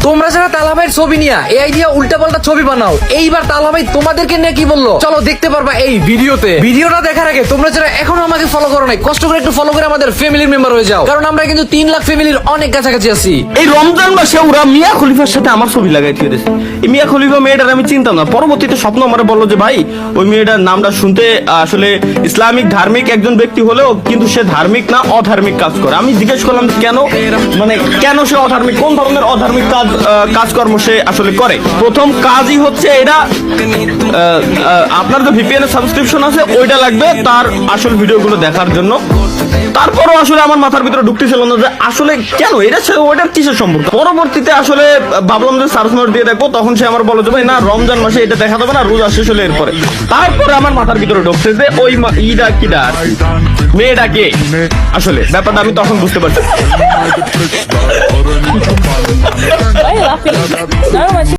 তোমরা যারা তালা ভাইয়ের ছবি নিয়ে এই আইডিয়া উল্টাপাল্টা ছবি বানাও, এইবার তালা ভাই তোমাদেরকে নিয়ে কি বললো চলো দেখতে পারবা এই ভিডিওতে। ভিডিওটা দেখার আগে তোমরা যারা এখনো আমাকে ফলো করো নাই, কষ্ট করে একটু ফলো করে আমাদের ফ্যামিলির মেম্বার হয়ে যাও, কারণ আমরা কিন্তু 3 লাখ ফ্যামিলির অনেক কাছাকাছি আছি। এই রমজান মাসে ওরা মিয়া খলিফার সাথে আমার ছবি লাগাই দিয়েছে। এই মিয়া খলিফা মেয়েটার আমি চিন্তা না, পরবর্তীতে স্বপ্ন আমার বললো যে ভাই ওই মেয়েটার নামটা শুনতে আসলে ইসলামিক ধার্মিক একজন ব্যক্তি হলেও কিন্তু সে ধার্মিক না, অধার্মিক কাজ করে। আমি জিজ্ঞেস করলাম কেন, মানে কেন সে অধার্মিক, কোন ধরনের অধার্মিক কাজকর্ম সে আসলে করে। প্রথম কাজই হচ্ছে এটা, আপনার যে ভিপিএন এর সাবস্ক্রিপশন আছে ওইটা লাগবে তার আসল ভিডিওগুলো দেখার জন্য। তারপরও আসলে আমার মাথার ভিতরে ঢুকতেছিল না যে আসলে কেন এটা ওইটার কিসের সম্পর্ক। পরবর্তীতে আসলে ভাবলাম যে সার্চ মার দিয়ে দেখবো, তখন সে আমার বলো যে ভাই না রমজান মাসে এটা দেখা যাবে না, রোজা শেষ হলে এরপরে। তারপরে আমার মাথার ভিতরে ঢুকছে যে ওই ইডা কিডা মেয়েটা কে, আসলে ব্যাপারটা আমি তখন বুঝতে পারছি। Why are you laughing? I don't want you.